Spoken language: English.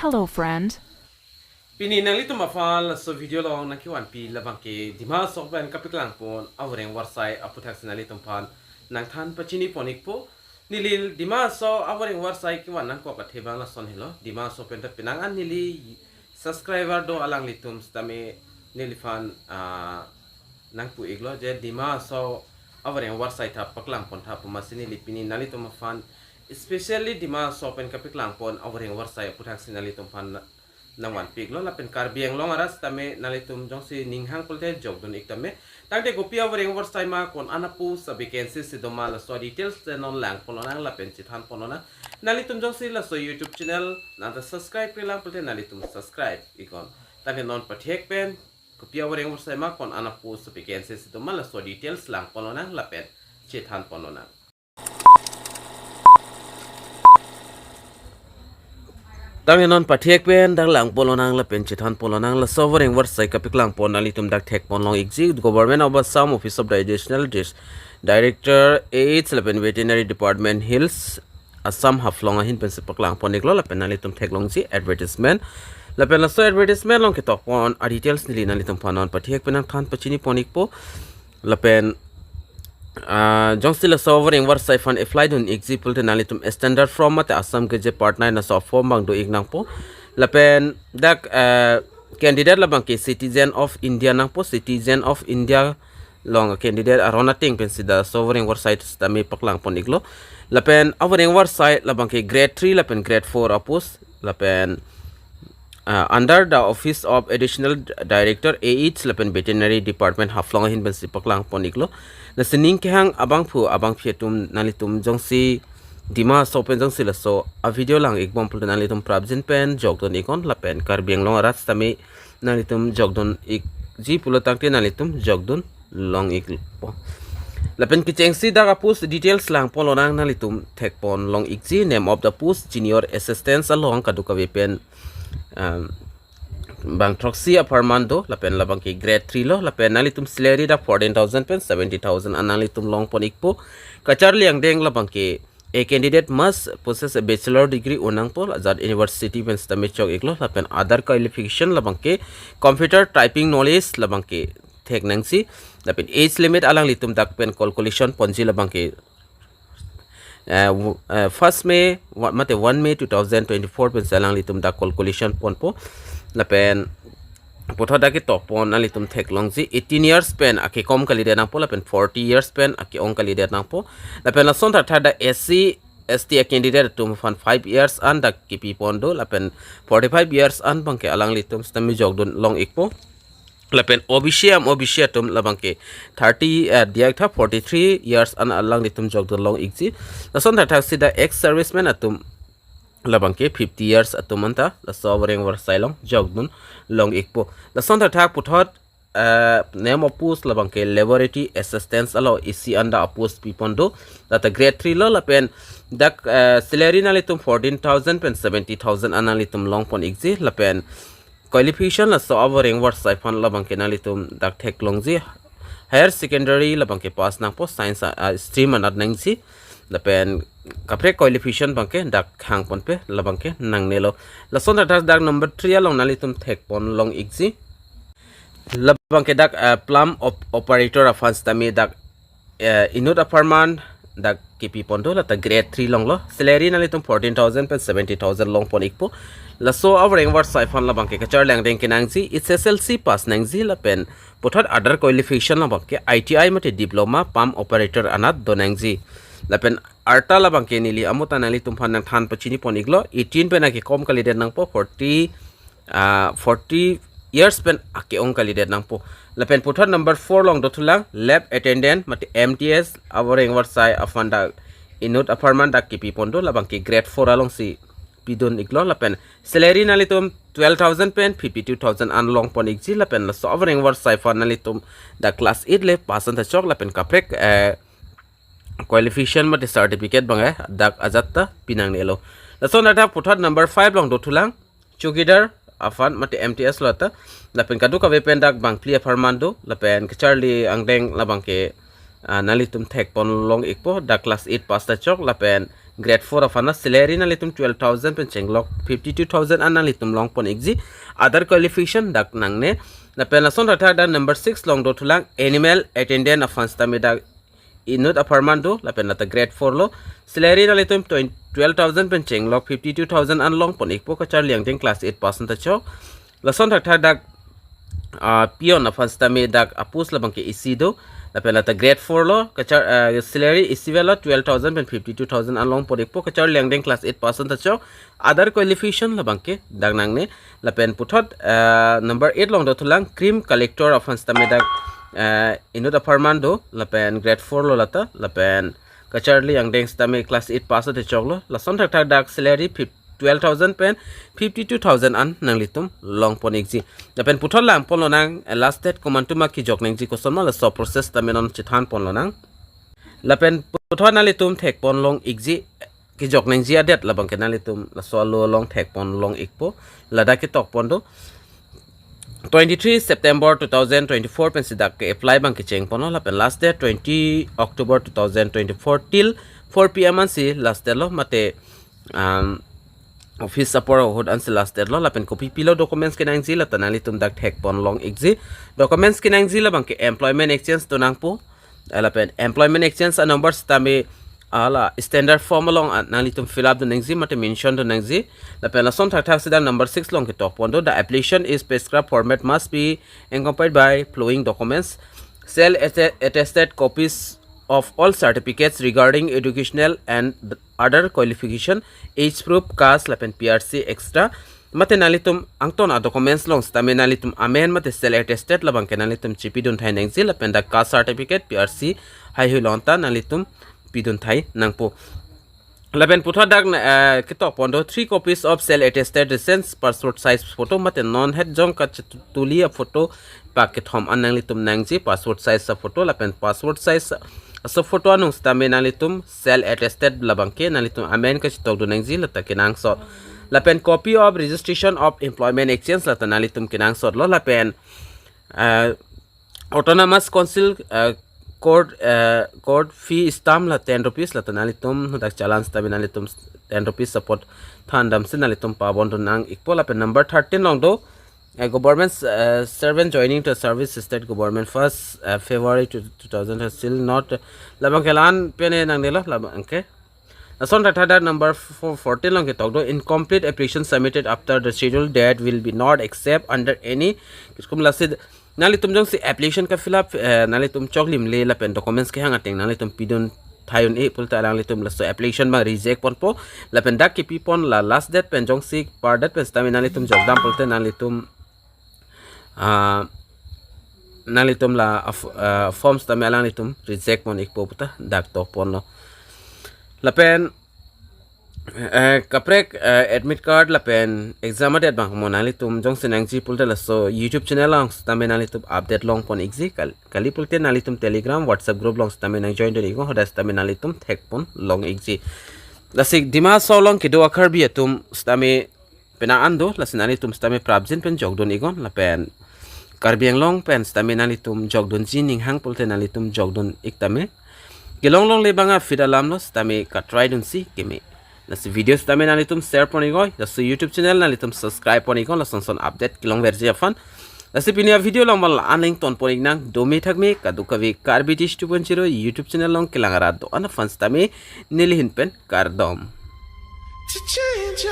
Hello, friend. Pini nang lito mafal so video long na kiwan pi labang ke Dima Hasao ban kapiklang pon VORENG VORESAI APUTHAK sinalitong pan nang than pachini ponik po nilil Dima Hasao VORENG VORESAI kiwan nang ko kathebang la son hilo Dima Hasao penta pinangan nili subscriber do alang litum stame nilifan nang pu iglo je Dima Hasao VORENG VORESAI tha paklang pon tha pumasini lipini nalito mafan especially Dima Hasao pen kapiklang pon VORENG VORESAI APUTHAK sinalitong pan nawan pig lo lapen karbiang long aras tame nalitum jong si ninghang pulte jog don iktame tangte gopia VORENG VORESAI ma kon anapu sa vacancies si doma la so details te non lang polona lapen chithan polona nalitum jong si la so YouTube channel nanta subscribe pe lang pulte nalitum subscribe ikon tangte non pathek pen gopia VORENG VORESAI ma kon anapu sa vacancies si doma la so details lang polona lapen chithan polona Dang non pathek pen dang lang polonang la pen chithan polonang la VORENG VORESAI kapiklang pon nalitum dak thek pon long exec government of Assam office of the additional director aids la pen veterinary department hills Assam haflong ahin pen sepaklang pon iklo la pen nalitum thek long ji advertisement la pen la so advertisement long kitok pon a details nili nalitum panon pathek pen than pachini ponik po la pen Jongsila VORENG VORESAI fund apply dun example te nalitum standard from mate Assam ke je partner na so form bang do ignang po lapen dak candidate labang ke citizen of India nang po citizen of India long candidate arona ting pen sida VORENG VORESAI stami paklang pon iglo lapen VORENG VORESAI labang ke grade 3 lapen grade 4 apus lapen under the office of additional director AH lapen veterinary department haflong hin ben sipaklang poniklo na sining kehang abang phetum nalitum jongsi Dima Hasao pen jongsi la so a video lang example nalitum prabjin pen jogdon ikon lapen karbiang long arat tami nalitum jogdon ik ji pulotangte nalitum jogdon long ik po lapen kichengsi da post details lang polonang nalitum thekpon long ikji name of the post junior assistant along kaduka pen bang troxy aparmando lapen labang ke grade 3 lo lapen nalitum salary da 14,000 pen 70,000 analitum long pon ikpo kacharli ang deng labang ke a candidate must possess a bachelor degree unang pol azad university pen stamichok iklo lapen other qualification labang ke computer typing knowledge labang ke thek nangsi lapen age limit alang litum dak pen calculation ponji labang ke 1st May mate 1 May 2024 pen salang litum da calculation pon po lapen potha da ke top pon alitum thek longji 18 years pen ake kom kali de nang po lapen 40 years pen ake ong kali de nang po lapen la son tha da SC ST candidate tum fan 5 years and da kipi pondo lapen 45 years and bangke alang litum stami jogdon long ikpo lapen OBC tum labangke 30 diak tha 43 years an alang litum jogdon long ikji la son tha sida ex serviceman atum labangke 50 years atumanta la VORENG VORESAI long jogdun long ikpo la son tha puthot name of post labangke laboratory assistance alo isi anda post pipondo data grade 3 lo lapen dak salary nalitum 14,000 pen 70,000 analitum long pon exi lapen qualification la VORENG VORESAI fund labangke nalitum dak thek longji higher secondary labangke pass nang po science stream anat nangsi lapen kapre qualification bangke dak khang pon pe labangke nang nelo la son dak number 3 long nalitum thek pon long exi labangke dak plum operator afans tami dak inut apartment dak kipi pondo la ta grade 3 long lo salary nalitum 14,000 pen 70,000 long pon ikpo la so VORENG VORESAI fund labangke kachar lang deng kinangji it's SLC pass nangji la pen pothot other qualification labangke ITI mate diploma pump operator anat donangji lapen arta labangke nili amuta nalitum phan nang than pachini pon iglo 18 pen ake kom kali de nang po 40 years pen ake ong kali de nang po lapen pothot number 4 long dotulang lab attendant mate MTS VORENG VORESAI afanda inut apartment dak kipi pondo labangke grade 4 along si pidon iglo lapen salary nalitum 12,000 pen 52,000 an long pon igji lapen la VORENG VORESAI fund nalitum da class 8 le pasan tha chok lapen kaprek qualification mate certificate banga dak ajatta pinang nelo la so nata puthot number 5 long dotulang chukidar afan mate MTS lata lapen kadu ka wepen dak bang clear farmando lapen kacharli angdeng labangke nalitum thek pon long ikpo da class 8 pasta chok lapen grade 4 afana salary na litum 12,000 pen chenglok 52,000 an litum long pon exi other qualification dak nangne na pen son ratha da number 6 long do tulang animal attendant afan stami dak inut aparmando la pen ta grade 4 lo salary na litum 12,000 pen chenglok 52,000 an long pon ikpo ka char liang ding class 8% ta cho la son ratha dak pion afan stami dak apus labang ke isido la pela ta grade 4 lo kachar salary isivela 12,000 and 52,000 along pore po kachar lengdeng class 8% ta cho other qualification la bangke dagnang ne la pen puthot number 8 long do thulang cream collector of stamedak inu da farmando la pen grade 4 lo lata la pen kachar lengdeng stame class 8% ta choglo la son thak thak dak salary 12,000 pen 52,000 an nang litum long pon exi da pen puthol lang pon lo nang last date komantuma ki jok nang ji ko sonma la so process ta menon chithan pon lo nang la pen puthol na litum thek pon long exi ki jok nang ji adet la bang ke na litum la so lo long thek pon long ikpo la da ki tok pon do 23 September 2024 pen sidak ke apply bang ke cheng pon la pen last date 20 October 2024 till 4 pm an si last date lo mate office support hod an last deadline la pen copy pilo documents kinang zila tanali tum dak thek pon long exi documents kinang zila bang ke employment exchange to nang po la pen employment exchange a numbers tami ala standard form long nali tum fill up the nangzi mate mention the nangzi la pen la son thak thak sida number 6 long ke top pondo the application is prescribed format must be accompanied by following documents self attested copies of all certificates regarding educational and other qualification age proof caste lapen PRC extra mate nalitum angton a documents long stame nalitum amen mate self attested labang kenalitum chipidun thai nangzi lapen da caste certificate PRC hai hulonta nalitum pidun thai nangpo lapen putha dak kitok pondo 3 copies of self attested recent passport size photo mate non head jong ka tulia photo paket hom ananglitum nangji passport size sa photo lapen passport size so photo anung stame nalitum self attested labangke nalitum amen ka chitok do nangji lata kinang so lapen copy of registration of employment exchange lata nalitum kinang so lo lapen autonomous council court fee stamp la 10 rupees lata nalitum dak chalans tabi nalitum 10 rupees support thandam sin nalitum pabon do nang ikpo lapen number 13 long do a government servant joining to service state government first February 2000 has still not labangkelan pene nang nilo labangke son thada number 14 long ke tokdo incomplete application submitted after the scheduled date will be not accept under any kiskum lasid nali tum jong si application ka fill up nali tum choklim le la pen documents ke hanga teng nali tum pidun thayon e pulta lang litum la so application ma reject pon po la pen dak ki pipon la last date pen jong si par date pen stamina nali tum jogdam pulte nali tum nalitum la forms ta melang litum reject mon ikpo puta dak to ponno lapen kaprek admit card lapen exam date bang mon nalitum jong senang ji pulte la so YouTube channel lang ta menalitum update long pon exi kali pulte nalitum telegram whatsapp group long ta menang join dori go hodas ta menalitum thek pon long exi lasik dima so long kido akhar bi atum stame pena ando lasinani tum stame prabjin pen jogdon igon lapen karbiang long pen stame nalitum jogdon jining hang pulte nalitum jogdon iktame gelong long lebanga fidalam no stame katrai dun si keme nasi video stame nalitum share pon igoi nasi YouTube channel nalitum subscribe pon igon la son update kilong verji afan nasi pinia video long mal anling ton pon ignang domi thakme kadukavi karbitis 2.0 YouTube channel long kilangara do ana fan stame nilihin pen kardom to change